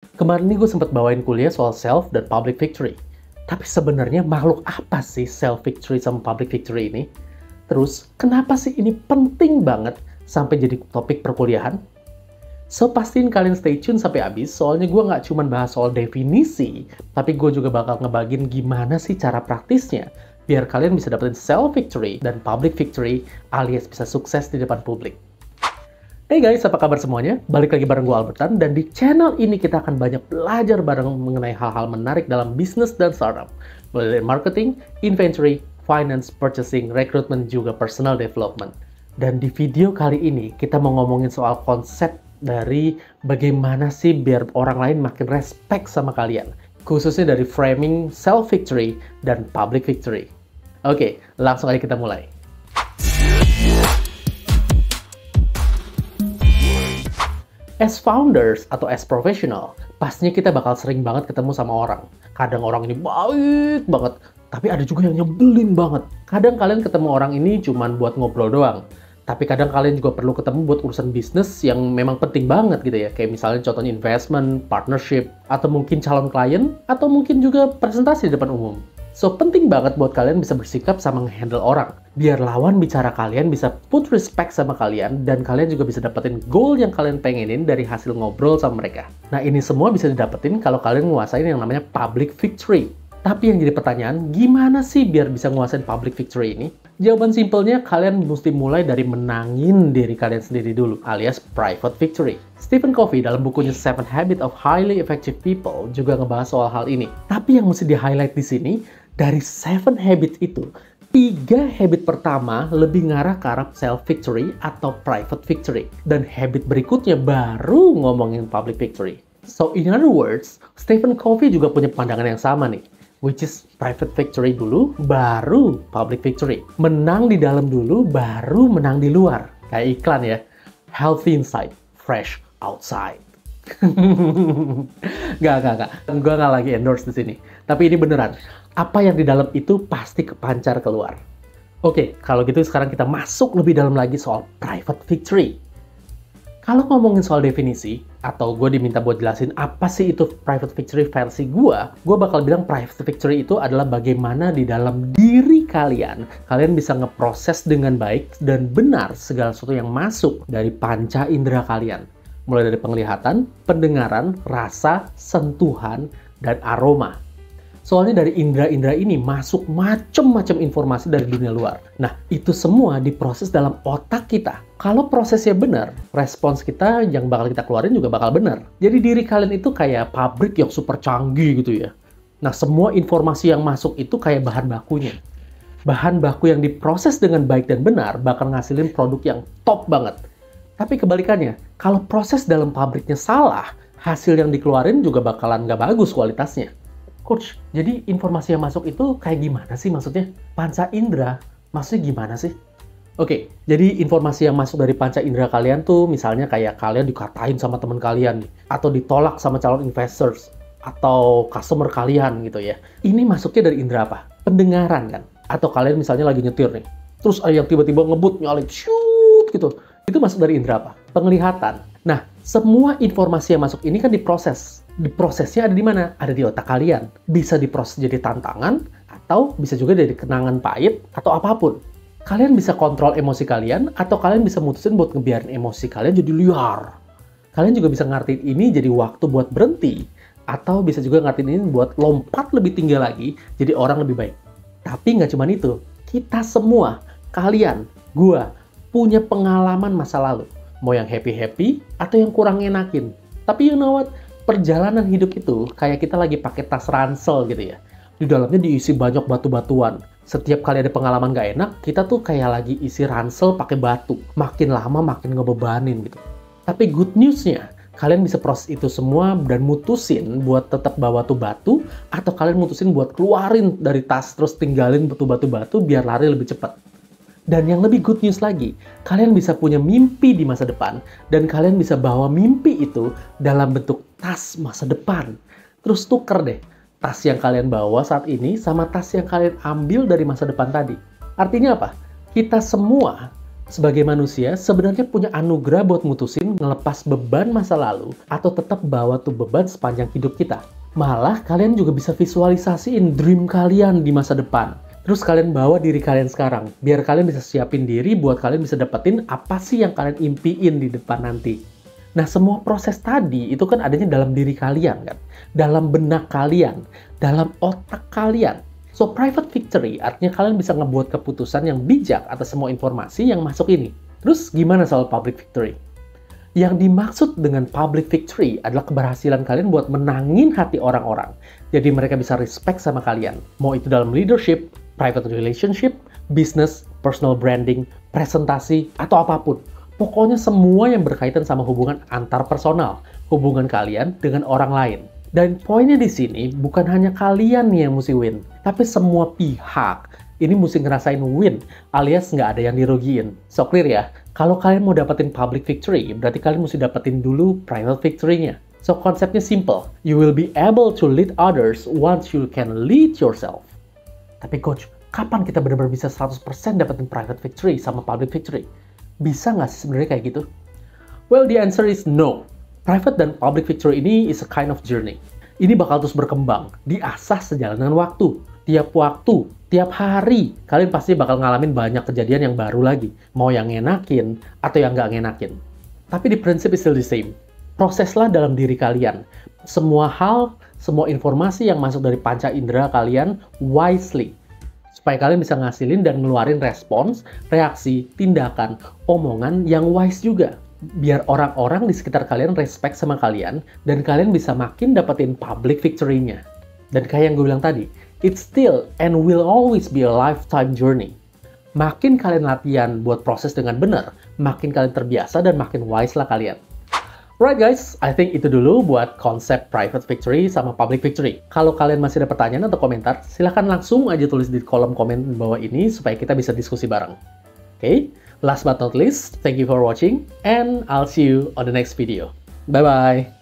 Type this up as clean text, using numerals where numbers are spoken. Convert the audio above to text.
Kemarin nih gue sempat bawain kuliah soal self dan public victory. Tapi sebenarnya makhluk apa sih self victory sama public victory ini? Terus, kenapa sih ini penting banget sampai jadi topik perkuliahan? So, pastiin kalian stay tune sampai habis, soalnya gue nggak cuma bahas soal definisi, tapi gue juga bakal ngebagiin gimana sih cara praktisnya, biar kalian bisa dapetin self victory dan public victory, alias bisa sukses di depan publik. Hey guys, apa kabar semuanya? Balik lagi bareng gue Albertan, dan di channel ini kita akan banyak belajar bareng mengenai hal-hal menarik dalam bisnis dan startup. Mulai dari marketing, inventory, finance, purchasing, recruitment, juga personal development. Dan di video kali ini, kita mau ngomongin soal konsep dari bagaimana sih biar orang lain makin respect sama kalian. Khususnya dari framing self-victory dan public victory. Oke, langsung aja kita mulai. As founders atau as professional, pastinya kita bakal sering banget ketemu sama orang. Kadang orang ini baik banget, tapi ada juga yang nyebelin banget. Kadang kalian ketemu orang ini cuman buat ngobrol doang. Tapi kadang kalian juga perlu ketemu buat urusan bisnis yang memang penting banget gitu ya. Kayak misalnya contohnya investment, partnership, atau mungkin calon klien, atau mungkin juga presentasi di depan umum. So, penting banget buat kalian bisa bersikap sama nge-handle orang. Biar lawan bicara kalian bisa put respect sama kalian, dan kalian juga bisa dapetin goal yang kalian pengenin dari hasil ngobrol sama mereka. Nah, ini semua bisa didapetin kalau kalian nguasain yang namanya public victory. Tapi yang jadi pertanyaan, gimana sih biar bisa nguasain public victory ini? Jawaban simpelnya, kalian mesti mulai dari menangin diri kalian sendiri dulu, alias private victory. Stephen Covey dalam bukunya 7 Habits of Highly Effective People juga ngebahas soal hal ini. Tapi yang mesti di-highlight di sini, dari 7 habits itu, 3 habit pertama lebih ngarah ke arah self-victory atau private victory. Dan habit berikutnya baru ngomongin public victory. So, in other words, Stephen Covey juga punya pandangan yang sama nih. Which is private victory dulu, baru public victory. Menang di dalam dulu, baru menang di luar. Kayak iklan ya. Healthy inside, fresh outside. Gak. Gue gak lagi endorse di sini. Tapi ini beneran. Apa yang di dalam itu pasti kepancar keluar. Oke, kalau gitu sekarang kita masuk lebih dalam lagi soal private victory. Kalau ngomongin soal definisi, atau gue diminta buat jelasin apa sih itu private victory versi gue bakal bilang private victory itu adalah bagaimana di dalam diri kalian bisa ngeproses dengan baik dan benar segala sesuatu yang masuk dari panca indera kalian. Mulai dari penglihatan, pendengaran, rasa, sentuhan, dan aroma. Soalnya dari indera-indera ini masuk macam-macam informasi dari dunia luar. Nah, itu semua diproses dalam otak kita. Kalau prosesnya benar, respons kita yang bakal kita keluarin juga bakal benar. Jadi diri kalian itu kayak pabrik yang super canggih gitu ya. Nah, semua informasi yang masuk itu kayak bahan bakunya. Bahan baku yang diproses dengan baik dan benar bakal ngasilin produk yang top banget. Tapi kebalikannya, kalau proses dalam pabriknya salah, hasil yang dikeluarin juga bakalan nggak bagus kualitasnya. Coach, jadi informasi yang masuk itu kayak gimana sih maksudnya? Panca indera, maksudnya gimana sih? Oke, jadi informasi yang masuk dari panca indera kalian tuh misalnya kayak kalian dikatain sama teman kalian, atau ditolak sama calon investors, atau customer kalian gitu ya. Ini masuknya dari indera apa? Pendengaran kan? Atau kalian misalnya lagi nyetir nih, terus ada yang tiba-tiba ngebut, nyalip, shoot gitu. Itu masuk dari indera apa? Penglihatan. Nah, semua informasi yang masuk ini kan diproses. Diprosesnya ada di mana? Ada di otak kalian. Bisa diproses jadi tantangan, atau bisa juga dari kenangan pahit, atau apapun. Kalian bisa kontrol emosi kalian, atau kalian bisa mutusin buat ngebiarin emosi kalian jadi liar. Kalian juga bisa ngartiin ini jadi waktu buat berhenti, atau bisa juga ngartiin ini buat lompat lebih tinggi lagi, jadi orang lebih baik. Tapi nggak cuma itu. Kita semua, kalian, gua, punya pengalaman masa lalu. Mau yang happy-happy, atau yang kurang enakin. Tapi you know what? Perjalanan hidup itu kayak kita lagi pakai tas ransel gitu ya. Di dalamnya diisi banyak batu-batuan. Setiap kali ada pengalaman gak enak, kita tuh kayak lagi isi ransel pakai batu. Makin lama makin ngebebanin gitu. Tapi good news-nya, kalian bisa proses itu semua dan mutusin buat tetap bawa tuh batu, atau kalian mutusin buat keluarin dari tas terus tinggalin batu-batu biar lari lebih cepat. Dan yang lebih good news lagi, kalian bisa punya mimpi di masa depan, dan kalian bisa bawa mimpi itu dalam bentuk tas masa depan. Terus tuker deh, tas yang kalian bawa saat ini sama tas yang kalian ambil dari masa depan tadi. Artinya apa? Kita semua Sebagai manusia, sebenarnya punya anugerah buat mutusin ngelepas beban masa lalu atau tetap bawa tuh beban sepanjang hidup kita. Malah, kalian juga bisa visualisasiin dream kalian di masa depan. Terus kalian bawa diri kalian sekarang, biar kalian bisa siapin diri buat kalian bisa dapetin apa sih yang kalian impiin di depan nanti. Nah, semua proses tadi itu kan adanya dalam diri kalian kan, dalam benak kalian, dalam otak kalian. So, private victory artinya kalian bisa ngebuat keputusan yang bijak atas semua informasi yang masuk ini. Terus gimana soal public victory? Yang dimaksud dengan public victory adalah keberhasilan kalian buat menangin hati orang-orang. Jadi mereka bisa respect sama kalian. Mau itu dalam leadership, private relationship, business, personal branding, presentasi, atau apapun. Pokoknya semua yang berkaitan sama hubungan antar personal, hubungan kalian dengan orang lain. Dan poinnya di sini bukan hanya kalian nih yang mesti win, tapi semua pihak ini mesti ngerasain win, alias nggak ada yang dirugiin. So clear ya, kalau kalian mau dapetin public victory, berarti kalian mesti dapetin dulu private victory-nya. So konsepnya simple, you will be able to lead others once you can lead yourself. Tapi coach, kapan kita benar-benar bisa 100% dapetin private victory sama public victory? Bisa nggak sih sebenarnya kayak gitu? Well, the answer is no. Private dan public victory ini is a kind of journey. Ini bakal terus berkembang, diasah sejalan dengan waktu. Tiap hari, kalian pasti bakal ngalamin banyak kejadian yang baru lagi. Mau yang ngenakin, atau yang nggak ngenakin. Tapi di prinsip is still the same. Proseslah dalam diri kalian. Semua hal, semua informasi yang masuk dari panca indera kalian wisely. Supaya kalian bisa ngasilin dan ngeluarin respons, reaksi, tindakan, omongan yang wise juga. Biar orang-orang di sekitar kalian respect sama kalian, dan kalian bisa makin dapetin public victory-nya. Dan kayak yang gue bilang tadi, it's still and will always be a lifetime journey. Makin kalian latihan buat proses dengan benar, makin kalian terbiasa dan makin wise lah kalian. Alright guys, I think itu dulu buat konsep private victory sama public victory. Kalau kalian masih ada pertanyaan atau komentar, silahkan langsung aja tulis di kolom komen bawah ini supaya kita bisa diskusi bareng. Okay? Last but not least, thank you for watching and I'll see you on the next video. Bye-bye!